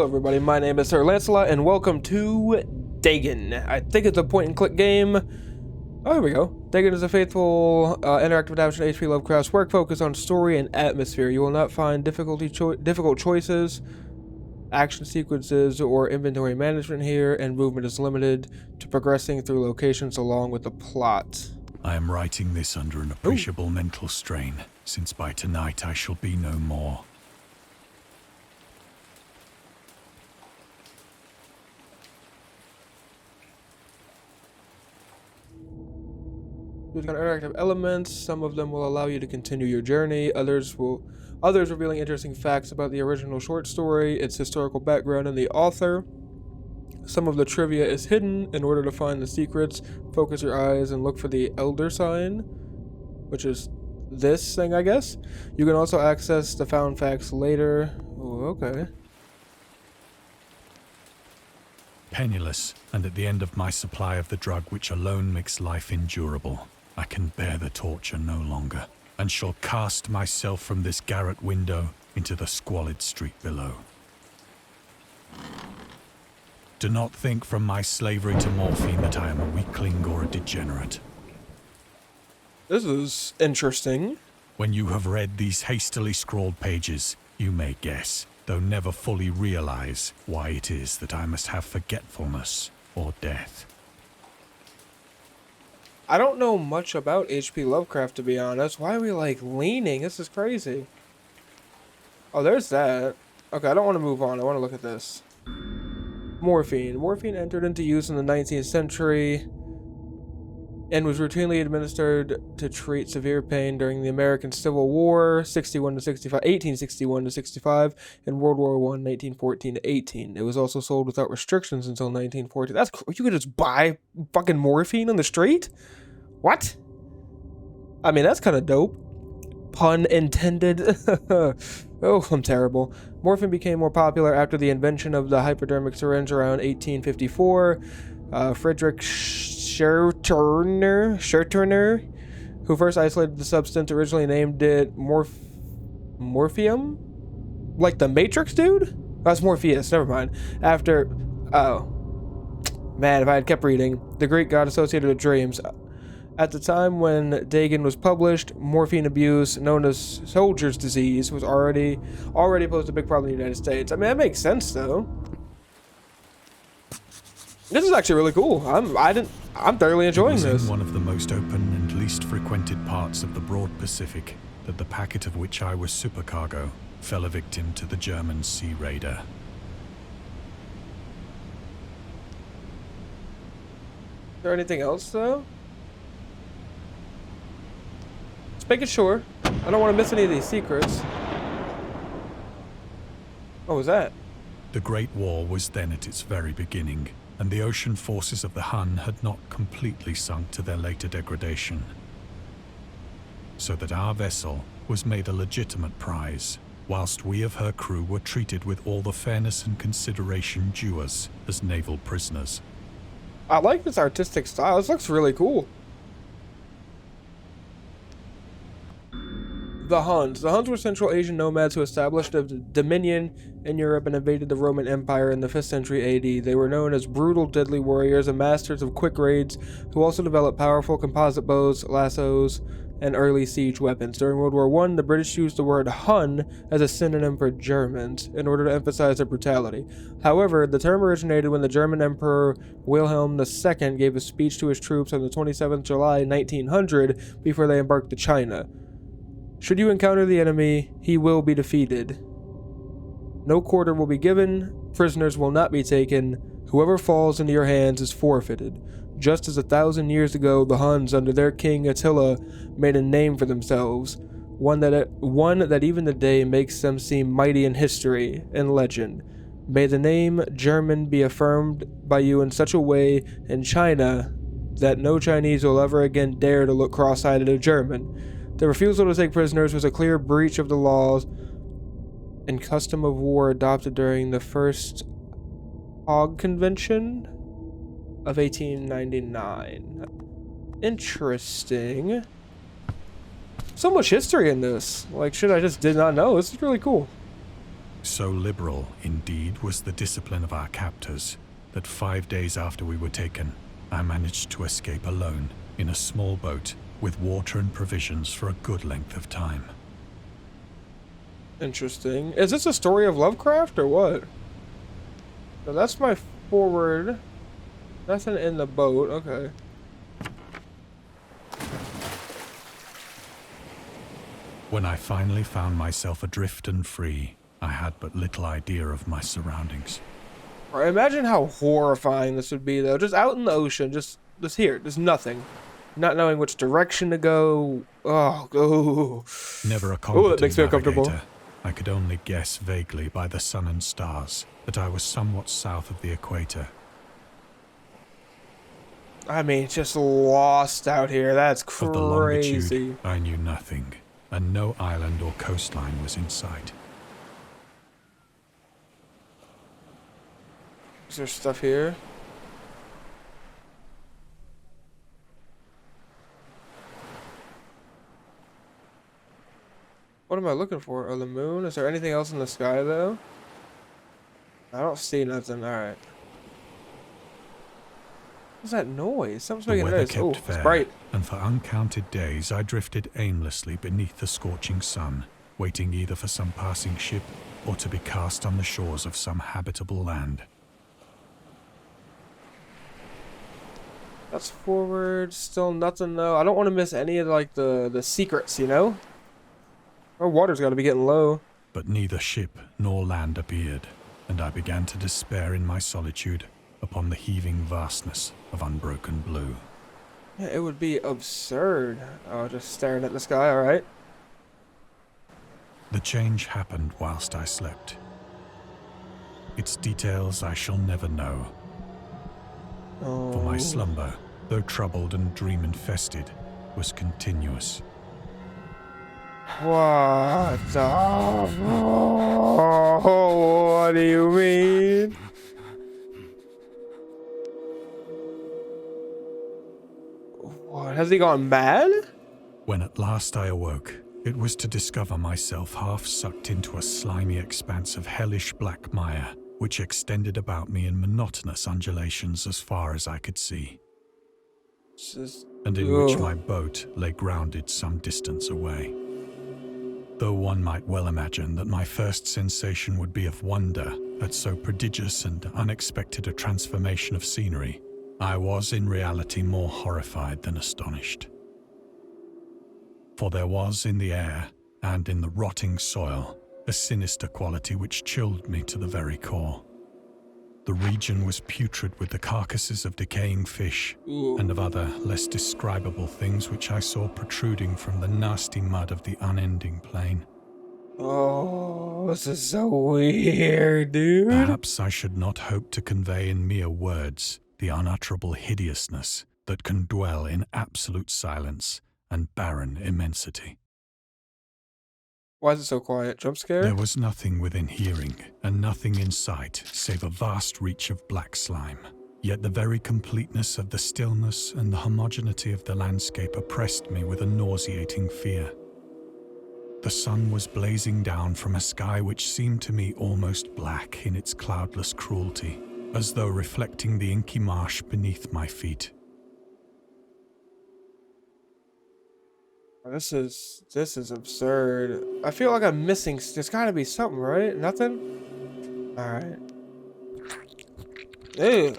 Hello everybody, my name is Sir Lancelot and welcome to Dagon. I think it's a point and click game. Oh, here we go. Dagon is a faithful interactive adaptation of H.P. Lovecraft's work focused on story and atmosphere. You will not find difficult choices, action sequences, or inventory management here, and movement is limited to progressing through locations along with the plot. I am writing this under an appreciable mental strain, since by tonight I shall be no more. We've got interactive elements. Some of them will allow you to continue your journey. Others revealing interesting facts about the original short story, its historical background, and the author. Some of the trivia is hidden. In order to find the secrets, focus your eyes and look for the Elder sign, which is this thing, I guess. You can also access the found facts later. Oh, okay. Penniless, and at the end of my supply of the drug which alone makes life endurable, I can bear the torture no longer, and shall cast myself from this garret window into the squalid street below. Do not think from my slavery to morphine that I am a weakling or a degenerate. This is interesting. When you have read these hastily scrawled pages, you may guess, though never fully realize, why it is that I must have forgetfulness or death. I don't know much about H.P. Lovecraft, to be honest. Why are we, like, leaning? This is crazy. Oh, there's that. Okay, I don't want to move on. I want to look at this. Morphine. Morphine entered into use in the 19th century and was routinely administered to treat severe pain during the American Civil War, 1861 to 65, and World War I, 1914 to 18. It was also sold without restrictions until 1914. That's cool. You could just buy fucking morphine on the street? What? I mean, that's kind of dope. Pun intended. Oh, I'm terrible. Morphine became more popular after the invention of the hypodermic syringe around 1854. Frederick Scherterner, who first isolated the substance, originally named it Morphium? Like the Matrix dude? That's Morpheus, never mind. Man, if I had kept reading. The Greek god associated with dreams. At the time when Dagon was published, morphine abuse, known as soldier's disease, was already posed a big problem in the United States. I mean, that makes sense, though. This is actually really cool. I'm thoroughly enjoying this. It was in one of the most open and least frequented parts of the broad Pacific that the packet of which I was supercargo fell a victim to the German sea raider. Is there anything else, though? Just making sure. I don't want to miss any of these secrets. What was that? The Great War was then at its very beginning, and the ocean forces of the Hun had not completely sunk to their later degradation. So that our vessel was made a legitimate prize, whilst we of her crew were treated with all the fairness and consideration due us as naval prisoners. I like this artistic style. This looks really cool. The HUNS. The HUNS were Central Asian nomads who established a dominion in Europe and invaded the Roman Empire in the 5th century AD. They were known as brutal, deadly warriors and masters of quick raids who also developed powerful composite bows, lassos, and early siege weapons. During World War I, the British used the word Hun as a synonym for Germans in order to emphasize their brutality. However, the term originated when the German Emperor Wilhelm II gave a speech to his troops on the 27th July 1900 before they embarked to China. Should you encounter the enemy, he will be defeated. No quarter will be given, prisoners will not be taken, whoever falls into your hands is forfeited. Just as 1,000 years ago, the Huns, under their king Attila, made a name for themselves, one that even today makes them seem mighty in history and legend. May the name German be affirmed by you in such a way in China that no Chinese will ever again dare to look cross-eyed at a German. The refusal to take prisoners was a clear breach of the laws and custom of war adopted during the First Hague Convention of 1899. Interesting. So much history in this. Like, shit I just did not know. This is really cool. So liberal, indeed, was the discipline of our captors that 5 days after we were taken, I managed to escape alone in a small boat with water and provisions for a good length of time. Interesting. Is this a story of Lovecraft or what? So that's my forward. Nothing in the boat. Okay. When I finally found myself adrift and free, I had but little idea of my surroundings. Right, imagine how horrifying this would be, though. Just out in the ocean, just here, just nothing. Not knowing which direction to go. Oh, go. Never a competent that makes me uncomfortable. navigator, I could only guess vaguely by the sun and stars that I was somewhat south of the equator. I mean, just lost out here. That's crazy. Of the longitude, I knew nothing, and no island or coastline was in sight. Is there stuff here? What am I looking for? Oh, the moon? Is there anything else in the sky, though? I don't see nothing. Alright. What's that noise? Something's making a noise. Oh, it's bright. And for uncounted days I drifted aimlessly beneath the scorching sun, waiting either for some passing ship or to be cast on the shores of some habitable land. That's forward. Still nothing, though. I don't want to miss any of, like, the secrets, you know? Our water's got to be getting low. But neither ship nor land appeared, and I began to despair in my solitude upon the heaving vastness of unbroken blue. Yeah, it would be absurd. Oh, just staring at the sky, alright. The change happened whilst I slept. Its details I shall never know. Oh. For my slumber, though troubled and dream-infested, was continuous. What the? Oh, what do you mean? What? Has he gone mad? When at last I awoke, it was to discover myself half sucked into a slimy expanse of hellish black mire, which extended about me in monotonous undulations as far as I could see, and in which my boat lay grounded some distance away. Though one might well imagine that my first sensation would be of wonder at so prodigious and unexpected a transformation of scenery, I was in reality more horrified than astonished. For there was in the air and in the rotting soil a sinister quality which chilled me to the very core. The region was putrid with the carcasses of decaying fish and of other less describable things which I saw protruding from the nasty mud of the unending plain. Oh, this is so weird, dude. Perhaps I should not hope to convey in mere words the unutterable hideousness that can dwell in absolute silence and barren immensity. Why is it so quiet? Jump scare? There was nothing within hearing, and nothing in sight, save a vast reach of black slime. Yet the very completeness of the stillness and the homogeneity of the landscape oppressed me with a nauseating fear. The sun was blazing down from a sky which seemed to me almost black in its cloudless cruelty, as though reflecting the inky marsh beneath my feet. This is absurd. I feel like I'm missing. There's gotta be something, right? Nothing? Alright. Ew.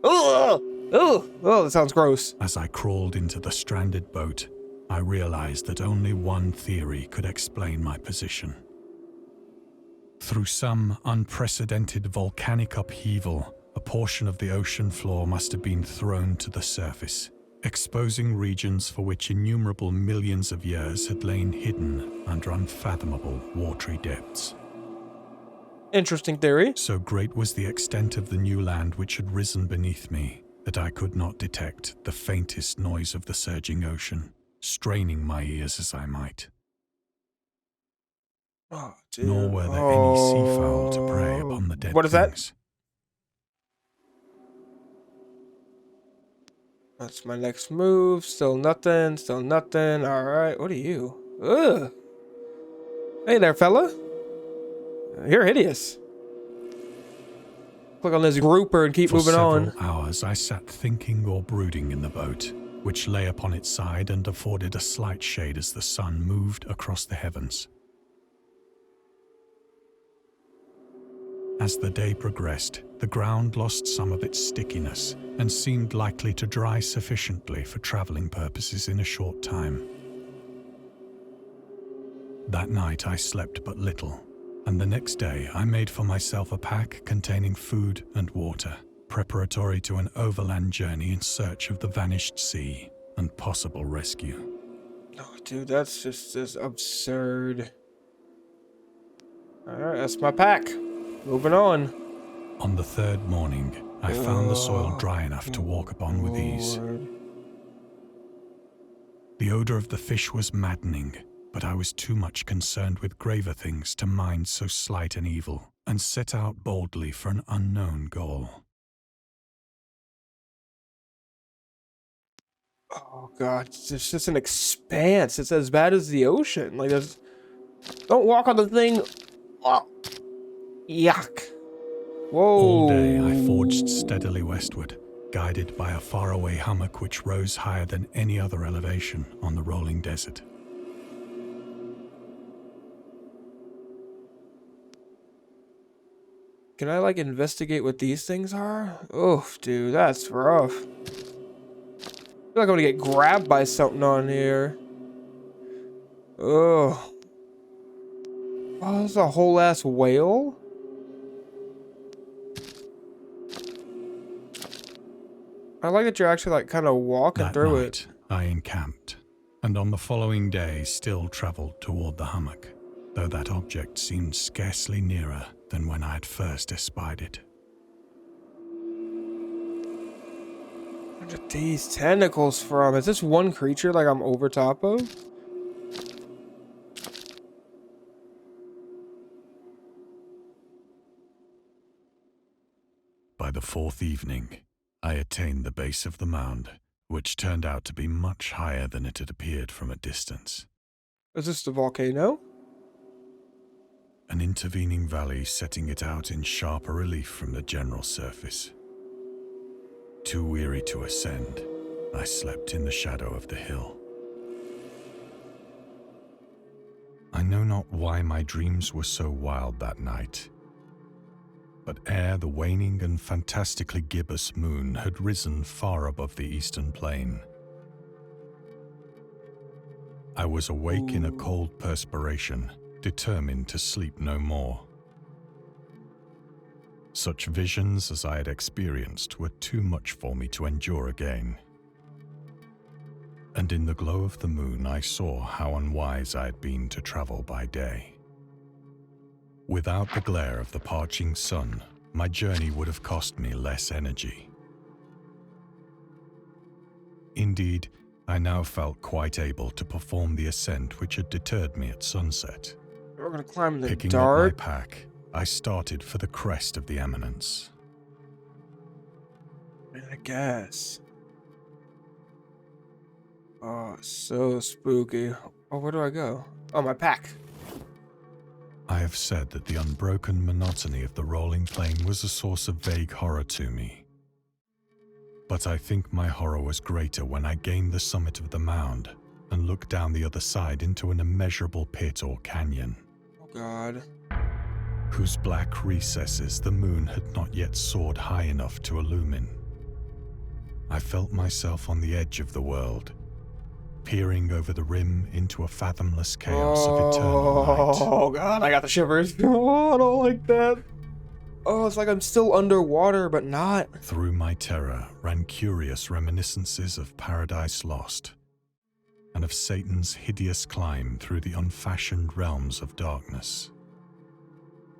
Oh, that sounds gross. As I crawled into the stranded boat, I realized that only one theory could explain my position. Through some unprecedented volcanic upheaval, a portion of the ocean floor must have been thrown to the surface, exposing regions for which innumerable millions of years had lain hidden under unfathomable watery depths. Interesting theory. So great was the extent of the new land which had risen beneath me that I could not detect the faintest noise of the surging ocean, straining my ears as I might. Oh, dear. Nor were there any seafowl to prey upon the dead What is things. that? That's my next move. Still nothing. Still nothing. Alright. What are you? Ugh. Hey there, fella. You're hideous. Click on this grouper and keep moving on. For several hours I sat thinking or brooding in the boat, which lay upon its side and afforded a slight shade as the sun moved across the heavens. As the day progressed, the ground lost some of its stickiness and seemed likely to dry sufficiently for traveling purposes in a short time. That night I slept but little, and the next day I made for myself a pack containing food and water, preparatory to an overland journey in search of the vanished sea and possible rescue. Oh, dude, that's just absurd. Alright, that's my pack. Moving on. On the third morning, I found the soil dry enough to walk upon with ease. The odor of the fish was maddening, but I was too much concerned with graver things to mind so slight an evil, and set out boldly for an unknown goal. Oh god, it's just an expanse. It's as bad as the ocean. Like, there's... Don't walk on the thing. Oh. Yuck. Whoa. All day I forged steadily westward, guided by a faraway hummock which rose higher than any other elevation on the rolling desert. Can I, like, investigate what these things are? Oof, dude, that's rough. I feel like I'm gonna get grabbed by something on here. Ugh. Oh, there's a whole ass whale? I like that you're actually, like, kind of walking through it. I encamped, and on the following day still travelled toward the hummock, though that object seemed scarcely nearer than when I had first espied it. Where are these tentacles from? Is this one creature like I'm over top of? By the fourth evening, I attained the base of the mound, which turned out to be much higher than it had appeared from a distance. Is this the volcano? An intervening valley setting it out in sharper relief from the general surface. Too weary to ascend, I slept in the shadow of the hill. I know not why my dreams were so wild that night, but ere the waning and fantastically gibbous moon had risen far above the eastern plain, I was awake in a cold perspiration, determined to sleep no more. Such visions as I had experienced were too much for me to endure again. And in the glow of the moon I saw how unwise I had been to travel by day. Without the glare of the parching sun, my journey would have cost me less energy. Indeed, I now felt quite able to perform the ascent which had deterred me at sunset. We're gonna climb in the Picking dark. up my pack, I started for the crest of the eminence. I guess. Oh, so spooky. Oh, where do I go? Oh, my pack. I have said that the unbroken monotony of the rolling plain was a source of vague horror to me. But I think my horror was greater when I gained the summit of the mound and looked down the other side into an immeasurable pit or canyon, Oh, God. whose black recesses the moon had not yet soared high enough to illumine. I felt myself on the edge of the world, peering over the rim into a fathomless chaos of eternal night. Oh, God, I got the shivers. Oh, I don't like that. Oh, it's like I'm still underwater, but not. Through my terror ran curious reminiscences of Paradise Lost, and of Satan's hideous climb through the unfashioned realms of darkness.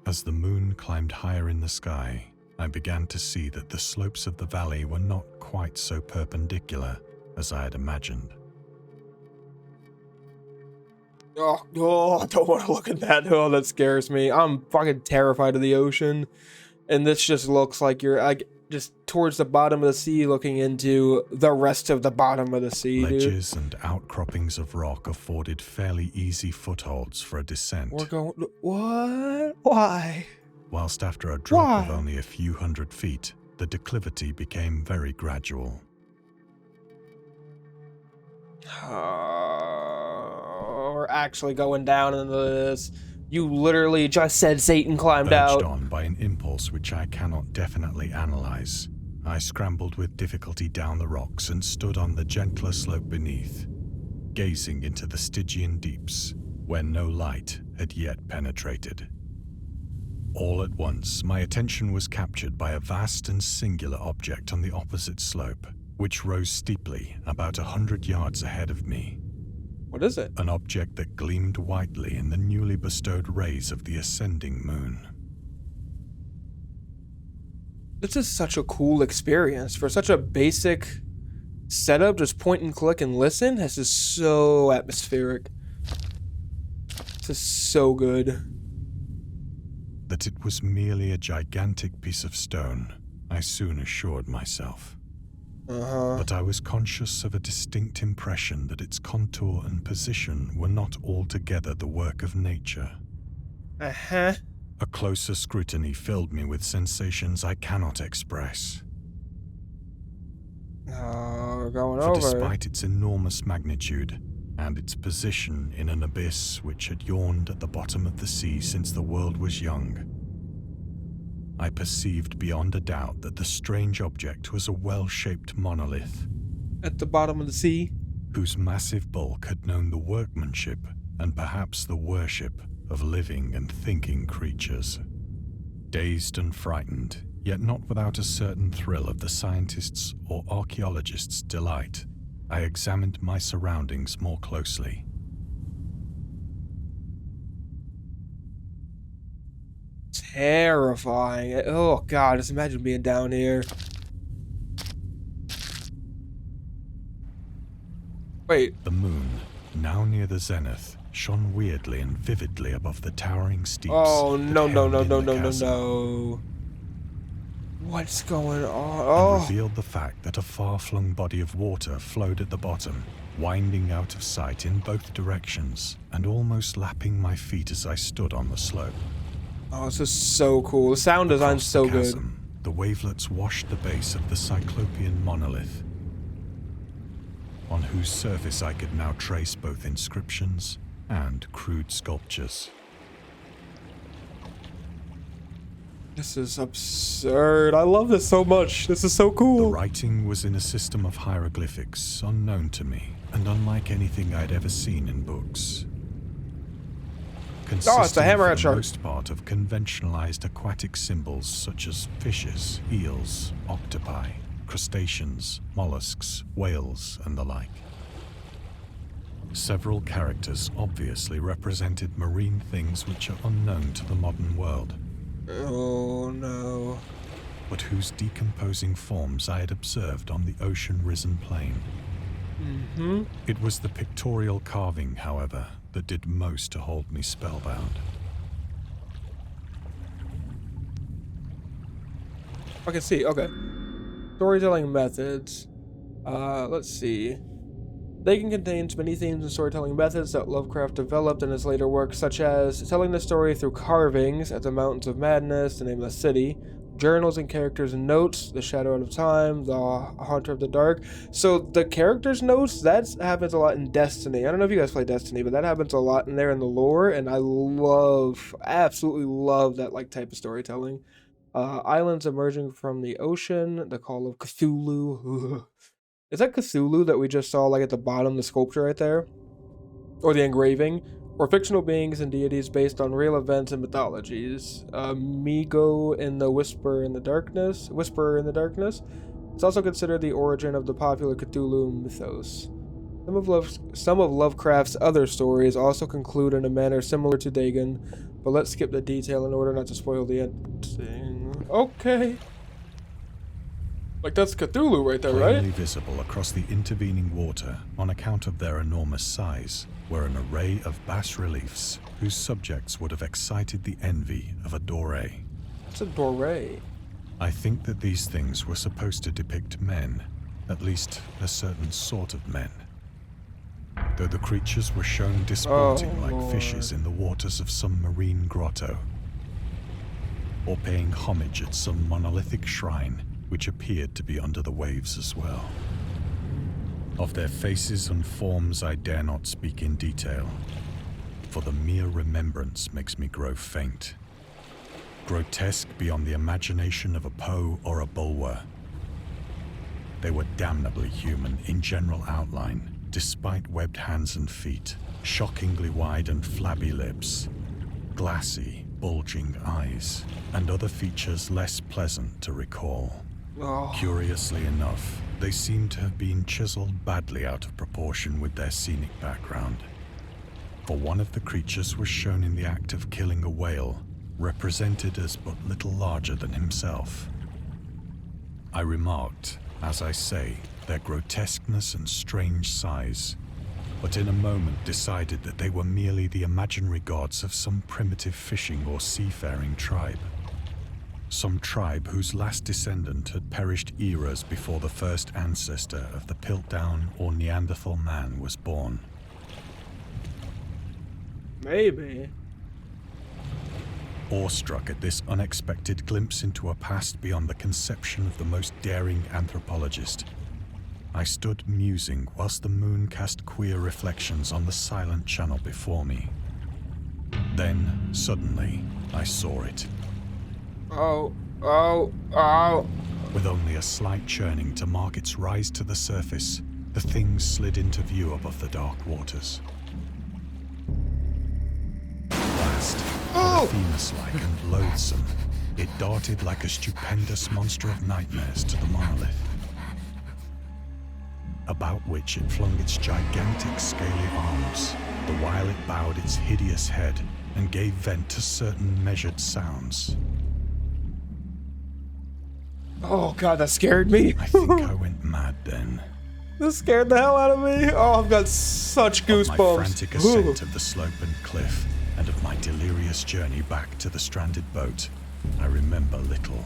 As the moon climbed higher in the sky, I began to see that the slopes of the valley were not quite so perpendicular as I had imagined. Oh, I don't want to look at that. Oh, that scares me. I'm fucking terrified of the ocean. And this just looks like you're like just towards the bottom of the sea, looking into the rest of the bottom of the sea, Ledges dude. and outcroppings of rock afforded fairly easy footholds for a descent. We're going... What? Why? Whilst after a drop Why? of only a few hundred feet, the declivity became very gradual. We're actually going down into this. You literally just said Satan climbed out. Urged on by an impulse which I cannot definitely analyze, I scrambled with difficulty down the rocks and stood on the gentler slope beneath, gazing into the Stygian deeps, where no light had yet penetrated. All at once, my attention was captured by a vast and singular object on the opposite slope, which rose steeply about 100 yards ahead of me. What is it? An object that gleamed whitely in the newly bestowed rays of the ascending moon. This is such a cool experience for such a basic setup. Just point and click and listen. This is so atmospheric. This is so good. That it was merely a gigantic piece of stone, I soon assured myself. But I was conscious of a distinct impression that its contour and position were not altogether the work of nature. A closer scrutiny filled me with sensations I cannot express. We're going For over. despite its enormous magnitude, and its position in an abyss which had yawned at the bottom of the sea since the world was young, I perceived beyond a doubt that the strange object was a well-shaped monolith. At the bottom of the sea? Whose massive bulk had known the workmanship and perhaps the worship of living and thinking creatures. Dazed and frightened, yet not without a certain thrill of the scientist's or archaeologist's delight, I examined my surroundings more closely. Terrifying. Oh god, just imagine being down here. Wait. The moon, now near the zenith, shone weirdly and vividly above the towering steeps. Oh no that no hemmed no in no the no no chasm, no. What's going on? and Oh. revealed the fact that a far-flung body of water flowed at the bottom, winding out of sight in both directions, and almost lapping my feet as I stood on the slope. Oh, this is so cool. The sound design's Across so the good. chasm, the wavelets washed the base of the Cyclopean monolith, on whose surface I could now trace both inscriptions and crude sculptures. This is absurd. I love this so much. This is so The cool. writing was in a system of hieroglyphics unknown to me and unlike anything I'd ever seen in books. It's the Consisting hammerhead for the shark. most part of conventionalized aquatic symbols such as fishes, eels, octopi, crustaceans, mollusks, whales, and the like. Several characters obviously represented marine things which are unknown to the modern world, Oh no. but whose decomposing forms I had observed on the ocean-risen plain. It was the pictorial carving, however, that did most to hold me spellbound. I can see. Okay. Storytelling methods. Let's see. Dagon contains many themes and storytelling methods that Lovecraft developed in his later works, such as telling the story through carvings at the Mountains of Madness, the Nameless City, journals and characters and notes, The Shadow Out of Time, The Haunter of the Dark. So the characters' notes, that happens a lot in Destiny. I don't know if you guys play Destiny, but that happens a lot in there in the lore, and I absolutely love that type of storytelling. Islands emerging from the ocean, the Call of Cthulhu. Is that Cthulhu that we just saw at the bottom, the sculpture right there? Or the engraving? Or fictional beings and deities based on real events and mythologies. Migo in the Whisperer in the Darkness. It's also considered the origin of the popular Cthulhu Mythos. Some of Lovecraft's other stories also conclude in a manner similar to Dagon, but let's skip the detail in order not to spoil the ending. Okay. That's Cthulhu right there, Plainly right? visible across the intervening water, on account of their enormous size, were an array of bas-reliefs whose subjects would have excited the envy of a doré. It's a doré. I think that these things were supposed to depict men, at least a certain sort of men. Though the creatures were shown disporting like fishes in the waters of some marine grotto, or paying homage at some monolithic shrine which appeared to be under the waves as well. Of their faces and forms I dare not speak in detail, for the mere remembrance makes me grow faint. Grotesque beyond the imagination of a Poe or a Bulwer. They were damnably human in general outline, despite webbed hands and feet, shockingly wide and flabby lips, glassy, bulging eyes, and other features less pleasant to recall. Curiously enough, they seem to have been chiseled badly out of proportion with their scenic background. For one of the creatures was shown in the act of killing a whale, represented as but little larger than himself. I remarked, as I say, their grotesqueness and strange size, but in a moment decided that they were merely the imaginary gods of some primitive fishing or seafaring tribe. Some tribe whose last descendant had perished eras before the first ancestor of the Piltdown or Neanderthal man was born. Maybe. Awestruck at this unexpected glimpse into a past beyond the conception of the most daring anthropologist, I stood musing whilst the moon cast queer reflections on the silent channel before me. Then, suddenly, I saw it. Oh. With only a slight churning to mark its rise to the surface, the thing slid into view above the dark waters. Last, famous-like and loathsome, it darted like a stupendous monster of nightmares to the monolith, about which it flung its gigantic scaly arms, the while it bowed its hideous head and gave vent to certain measured sounds. Oh god, that scared me. I think I went mad then. That scared the hell out of me. Oh, I've got such goosebumps. Of my frantic ascent of the slope and cliff, and of my delirious journey back to the stranded boat, I remember little.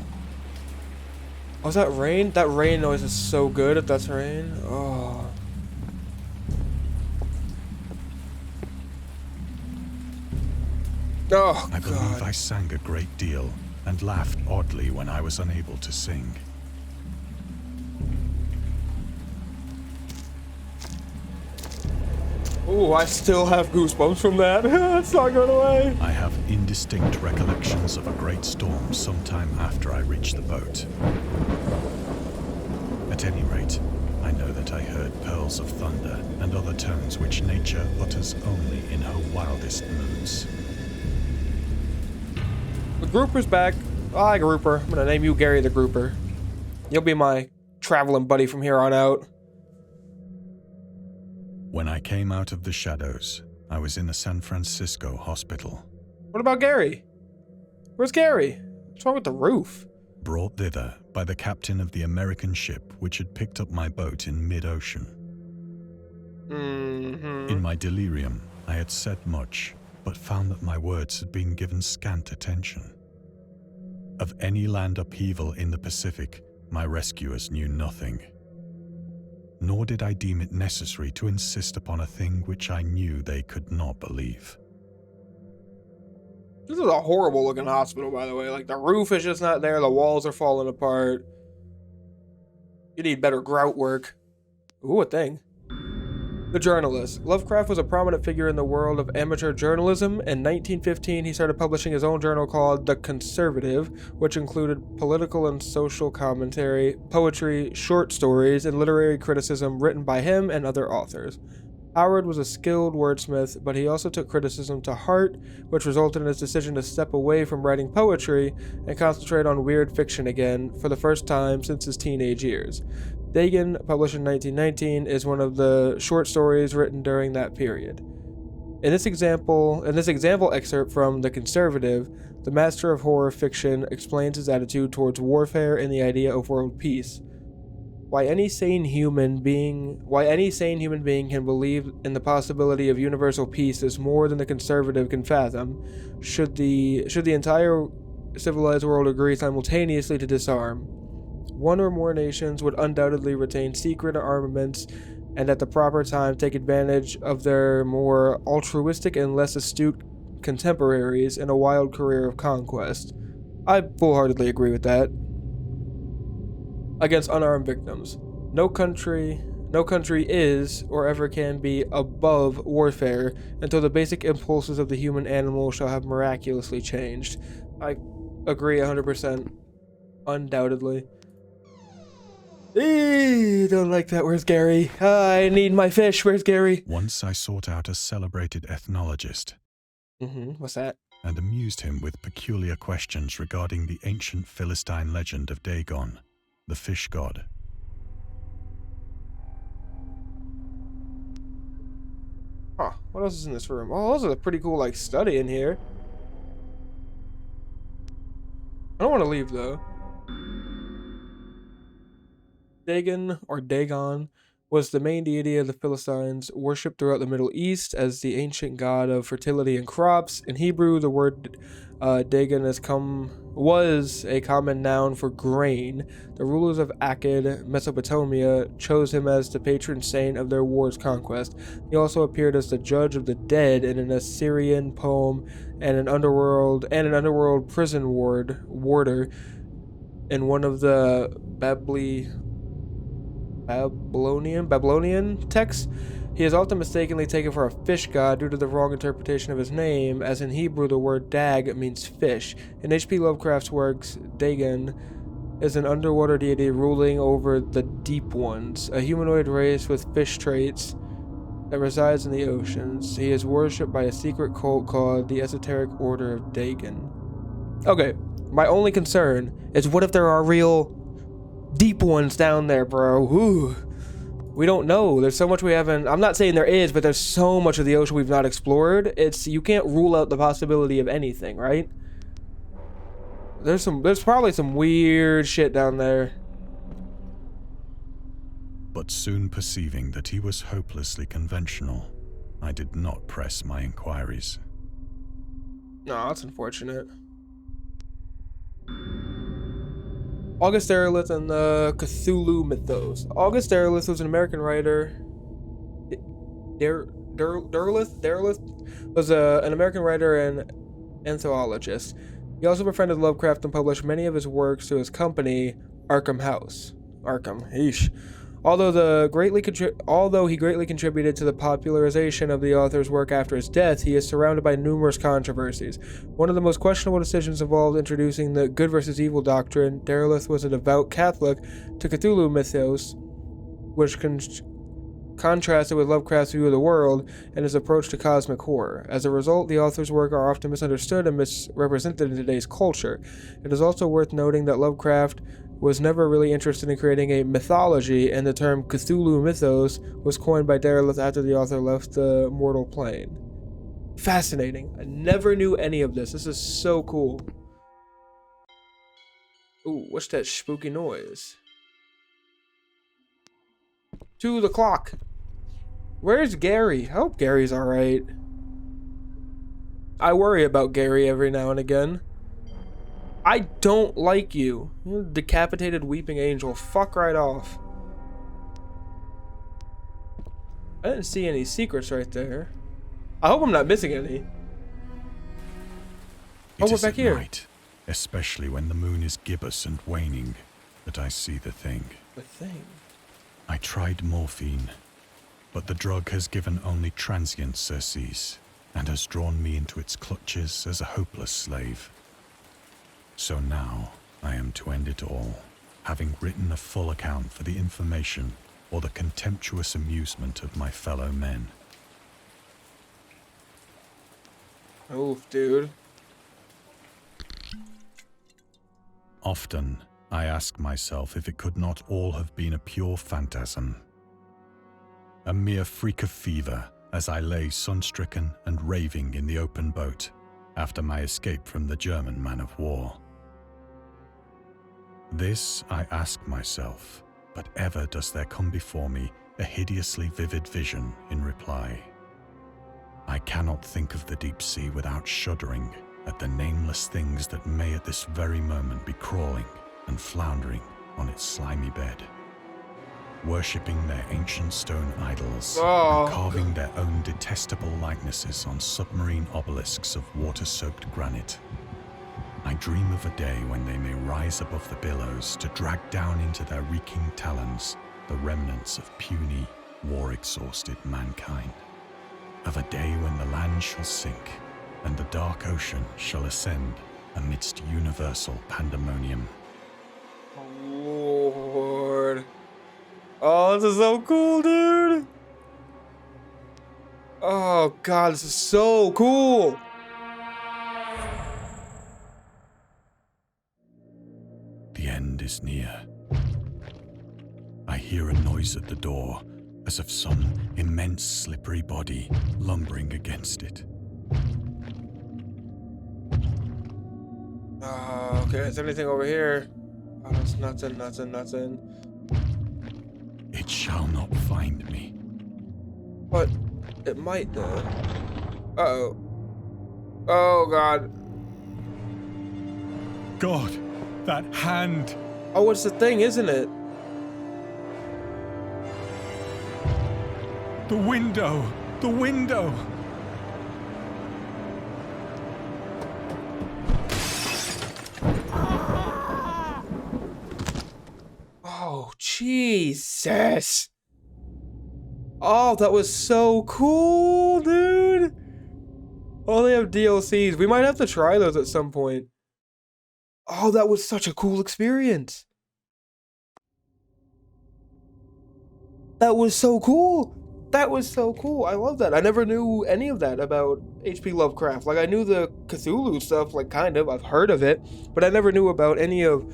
Oh, is that rain? That rain noise is so good if that's rain. Oh. Oh, I believe God. I sang a great deal and laughed oddly when I was unable to sing. Oh, I still have goosebumps from that. It's not going away. I have indistinct recollections of a great storm sometime after I reached the boat. At any rate, I know that I heard pearls of thunder and other tones which nature utters only in her wildest moods. The grouper's back. Hi, grouper. I'm gonna name you Gary the Grouper. You'll be my traveling buddy from here on out. When I came out of the shadows, I was in a San Francisco hospital. What about Gary? Where's Gary? What's wrong with the roof? Brought thither by the captain of the American ship which had picked up my boat in mid-ocean. In my delirium, I had said much, but found that my words had been given scant attention. Of any land upheaval in the Pacific, my rescuers knew nothing. Nor did I deem it necessary to insist upon a thing which I knew they could not believe. This is a horrible looking hospital, by the way. Like, the roof is just not there. The walls are falling apart. You need better grout work. Ooh, a thing. The journalist. Lovecraft was a prominent figure in the world of amateur journalism. In 1915, he started publishing his own journal called The Conservative, which included political and social commentary, poetry, short stories, and literary criticism written by him and other authors. Howard was a skilled wordsmith, but he also took criticism to heart, which resulted in his decision to step away from writing poetry and concentrate on weird fiction again for the first time since his teenage years. Dagon, published in 1919, is one of the short stories written during that period. In this example excerpt from The Conservative, the master of horror fiction explains his attitude towards warfare and the idea of world peace. Why any sane human being can believe in the possibility of universal peace is more than the conservative can fathom. Should the entire civilized world agree simultaneously to disarm. One or more nations would undoubtedly retain secret armaments and at the proper time take advantage of their more altruistic and less astute contemporaries in a wild career of conquest. I full-heartedly agree with that. Against unarmed victims. No country is or ever can be above warfare until the basic impulses of the human animal shall have miraculously changed. I agree 100%. Undoubtedly. Don't like that. Where's Gary? I need my fish. Where's Gary? Once I sought out a celebrated ethnologist. What's that? And amused him with peculiar questions regarding the ancient Philistine legend of Dagon, the fish god. Huh, what else is in this room? Oh, this is a pretty cool, like, study in here. I don't want to leave, though. Dagon, or Dagon, was the main deity of the Philistines, worshipped throughout the Middle East as the ancient god of fertility and crops. In Hebrew, the word Dagon was a common noun for grain. The rulers of Akkad, Mesopotamia, chose him as the patron saint of their war's conquest. He also appeared as the judge of the dead in an Assyrian poem and an underworld prison warder in one of the Babylonian texts. He is often mistakenly taken for a fish god due to the wrong interpretation of his name, as in Hebrew the word dag means fish. In H.P. Lovecraft's works, Dagon is an underwater deity ruling over the deep ones, a humanoid race with fish traits that resides in the oceans. He is worshipped by a secret cult called the Esoteric Order of Dagon. Okay, my only concern is what if there are real deep ones down there, bro? Ooh. We don't know. There's so much we haven't. I'm not saying there is, but there's so much of the ocean we've not explored. You can't rule out the possibility of anything, right? There's probably some weird shit down there. But soon perceiving that he was hopelessly conventional, I did not press my inquiries. No, that's unfortunate. August Derleth and the Cthulhu Mythos. August Derleth was an American writer. Derleth was an American writer and anthologist. He also befriended Lovecraft and published many of his works to his company, Arkham House. Although he greatly contributed to the popularization of the author's work after his death, he is surrounded by numerous controversies. One of the most questionable decisions involved introducing the good versus evil doctrine. Derleth was a devout Catholic to Cthulhu Mythos, which contrasted with Lovecraft's view of the world and his approach to cosmic horror. As a result, the author's work are often misunderstood and misrepresented in today's culture. It is also worth noting that Lovecraft was never really interested in creating a mythology, and the term Cthulhu Mythos was coined by Derleth after the author left the mortal plane. Fascinating. I never knew any of this. This is so cool. Ooh, what's that spooky noise? 2 o'clock. Where's Gary? I hope Gary's alright. I worry about Gary every now and again. I don't like you. You decapitated weeping angel. Fuck right off. I didn't see any secrets right there. I hope I'm not missing any. Oh, we're back here. Night, especially when the moon is gibbous and waning, that I see the thing. The thing? I tried morphine, but the drug has given only transient surcease and has drawn me into its clutches as a hopeless slave. So now I am to end it all, having written a full account for the information or the contemptuous amusement of my fellow men. Oof, dude. Often, I ask myself if it could not all have been a pure phantasm. A mere freak of fever as I lay sun-stricken and raving in the open boat after my escape from the German man of war. This I ask myself, but ever does there come before me a hideously vivid vision in reply. I cannot think of the deep sea without shuddering at the nameless things that may at this very moment be crawling and floundering on its slimy bed, worshipping their ancient stone idols and carving their own detestable likenesses on submarine obelisks of water-soaked granite. I dream of a day when they may rise above the billows to drag down into their reeking talons the remnants of puny, war-exhausted mankind. Of a day when the land shall sink and the dark ocean shall ascend amidst universal pandemonium. Oh, Lord. Oh, this is so cool, dude. Oh, God, this is so cool. The end is near. I hear a noise at the door, as of some immense slippery body lumbering against it. Okay, is there anything over here? Oh, there's nothing. It shall not find me. But it might, though. Uh-oh. Oh, God. God, that hand! Oh, it's the thing, isn't it? The window! The window! Oh, Jesus. Oh, that was so cool, dude. Oh, they have DLCs. We might have to try those at some point. Oh, that was such a cool experience. That was so cool. That was so cool. I love that. I never knew any of that about H.P. Lovecraft. Like, I knew the Cthulhu stuff, like, kind of. I've heard of it. But I never knew about any of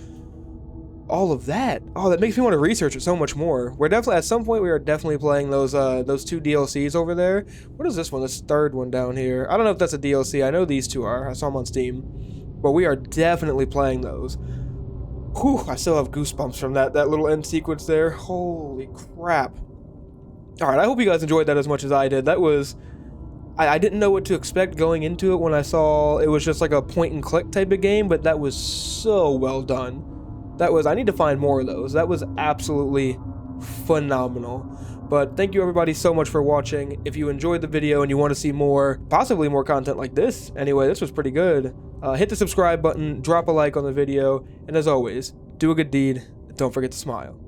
all of that. Oh, that makes me want to research it so much more. We're definitely, at some point, we are definitely playing those two DLCs over there. What is this one? This third one down here. I don't know if that's a DLC. I know these two are. I saw them on Steam. But we are definitely playing those. Whew, I still have goosebumps from that little end sequence there. Holy crap. Alright, I hope you guys enjoyed that as much as I did. That was... I didn't know what to expect going into it when I saw it was just like a point-and-click type of game, but that was so well done. That was... I need to find more of those. That was absolutely phenomenal. But thank you everybody so much for watching. If you enjoyed the video and you want to see more, possibly more content like this, anyway, this was pretty good. Hit the subscribe button, drop a like on the video, and as always, do a good deed, and don't forget to smile.